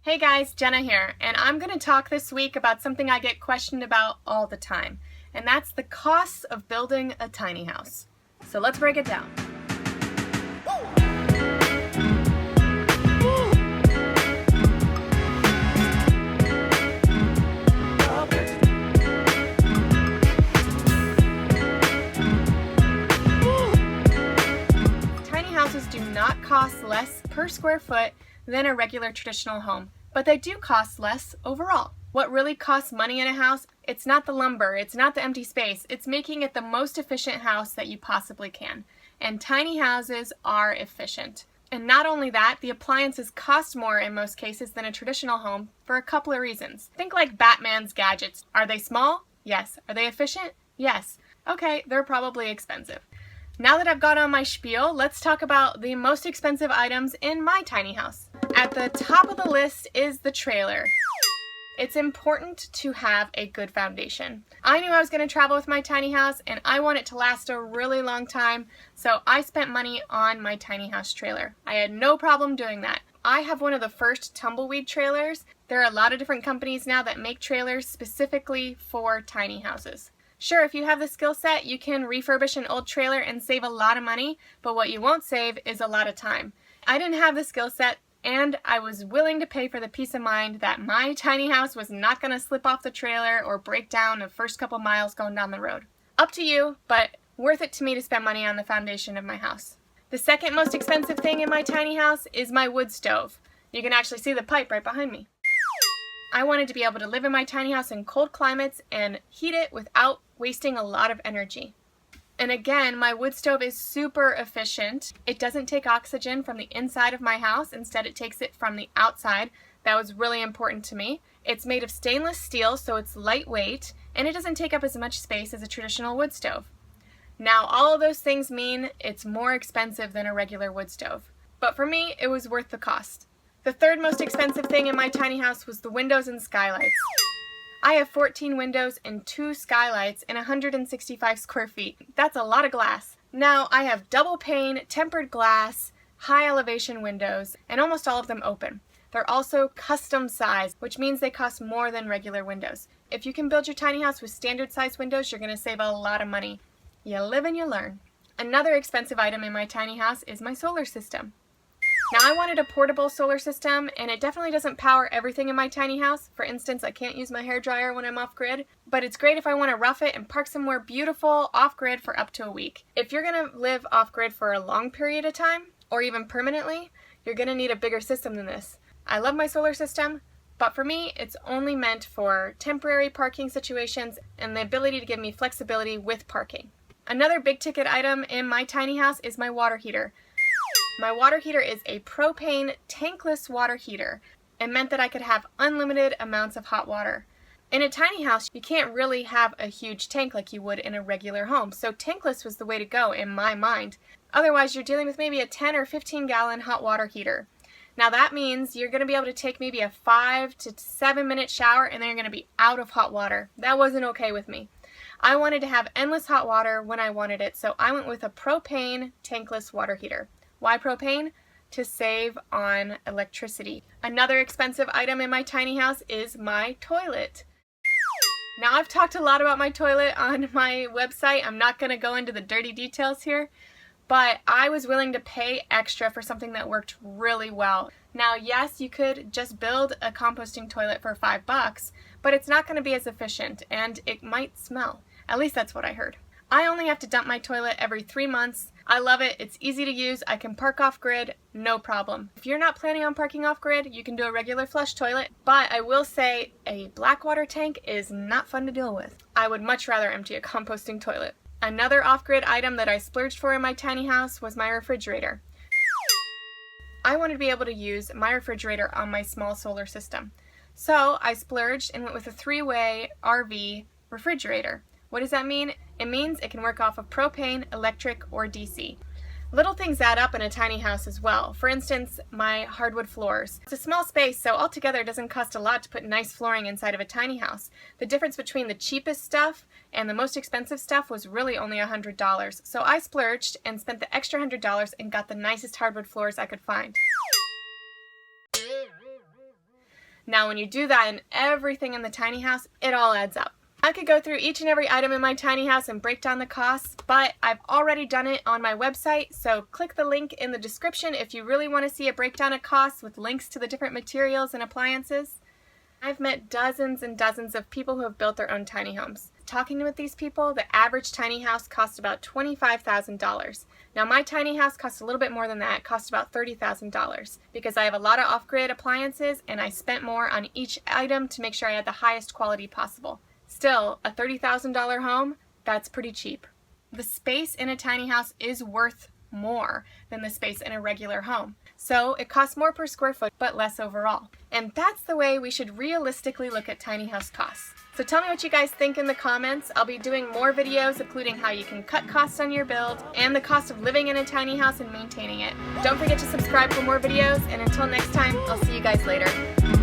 Hey guys, Jenna here, and I'm going to talk this week about something I get questioned about all the time, and that's the costs of building a tiny house. So let's break it down. Tiny houses do not cost less per square foot than a regular traditional home, but they do cost less overall. What really costs money in a house, it's not the lumber, it's not the empty space, it's making it the most efficient house that you possibly can. And tiny houses are efficient. And not only that, the appliances cost more in most cases than a traditional home for a couple of reasons. Think like Batman's gadgets. Are they small? Yes. Are they efficient? Yes. Okay, they're probably expensive. Now that I've got on my spiel, let's talk about the most expensive items in my tiny house. At the top of the list is the trailer. It's important to have a good foundation. I knew I was going to travel with my tiny house and I want it to last a really long time, so I spent money on my tiny house trailer. I had no problem doing that. I have one of the first Tumbleweed trailers. There are a lot of different companies now that make trailers specifically for tiny houses. Sure, if you have the skill set, you can refurbish an old trailer and save a lot of money, but what you won't save is a lot of time. I didn't have the skill set, and I was willing to pay for the peace of mind that my tiny house was not going to slip off the trailer or break down the first couple miles going down the road. Up to you, but worth it to me to spend money on the foundation of my house. The second most expensive thing in my tiny house is my wood stove. You can actually see the pipe right behind me. I wanted to be able to live in my tiny house in cold climates and heat it without wasting a lot of energy. And again, my wood stove is super efficient. It doesn't take oxygen from the inside of my house. Instead, it takes it from the outside. That was really important to me. It's made of stainless steel, so it's lightweight, and it doesn't take up as much space as a traditional wood stove. Now, all of those things mean it's more expensive than a regular wood stove. But for me, it was worth the cost. The third most expensive thing in my tiny house was the windows and skylights. I have 14 windows and 2 skylights in 165 square feet. That's a lot of glass. Now I have double pane, tempered glass, high elevation windows, and almost all of them open. They're also custom size, which means they cost more than regular windows. If you can build your tiny house with standard size windows, you're going to save a lot of money. You live and you learn. Another expensive item in my tiny house is my solar system. Now I wanted a portable solar system, and it definitely doesn't power everything in my tiny house. For instance, I can't use my hairdryer when I'm off-grid, but it's great if I want to rough it and park somewhere beautiful off-grid for up to a week. If you're going to live off-grid for a long period of time, or even permanently, you're going to need a bigger system than this. I love my solar system, but for me, it's only meant for temporary parking situations and the ability to give me flexibility with parking. Another big ticket item in my tiny house is my water heater. My water heater is a propane tankless water heater. It meant that I could have unlimited amounts of hot water. In a tiny house, you can't really have a huge tank like you would in a regular home, so tankless was the way to go in my mind. Otherwise, you're dealing with maybe a 10 or 15 gallon hot water heater. Now that means you're going to be able to take maybe a 5 to 7 minute shower and then you're going to be out of hot water. That wasn't okay with me. I wanted to have endless hot water when I wanted it, so I went with a propane tankless water heater. Why propane? To save on electricity. Another expensive item in my tiny house is my toilet. Now I've talked a lot about my toilet on my website. I'm not going to go into the dirty details here, but I was willing to pay extra for something that worked really well. Now yes, you could just build a composting toilet for $5, but it's not going to be as efficient and it might smell. At least that's what I heard. I only have to dump my toilet every 3 months. I love it. It's easy to use. I can park off-grid, no problem. If you're not planning on parking off-grid, you can do a regular flush toilet, but I will say a black water tank is not fun to deal with. I would much rather empty a composting toilet. Another off-grid item that I splurged for in my tiny house was my refrigerator. I wanted to be able to use my refrigerator on my small solar system. So I splurged and went with a 3-way RV refrigerator. What does that mean? It means it can work off of propane, electric, or DC. Little things add up in a tiny house as well. For instance, my hardwood floors. It's a small space, so altogether it doesn't cost a lot to put nice flooring inside of a tiny house. The difference between the cheapest stuff and the most expensive stuff was really only $100. So I splurged and spent the extra $100 and got the nicest hardwood floors I could find. Now when you do that in everything in the tiny house, it all adds up. I could go through each and every item in my tiny house and break down the costs, but I've already done it on my website, so click the link in the description if you really want to see a breakdown of costs with links to the different materials and appliances. I've met dozens and dozens of people who have built their own tiny homes. Talking with these people, the average tiny house costs about $25,000. Now my tiny house costs a little bit more than that. It costs about $30,000 because I have a lot of off-grid appliances and I spent more on each item to make sure I had the highest quality possible. Still, a $30,000 home, that's pretty cheap. The space in a tiny house is worth more than the space in a regular home. So it costs more per square foot, but less overall. And that's the way we should realistically look at tiny house costs. So tell me what you guys think in the comments. I'll be doing more videos including how you can cut costs on your build and the cost of living in a tiny house and maintaining it. Don't forget to subscribe for more videos, and until next time, I'll see you guys later.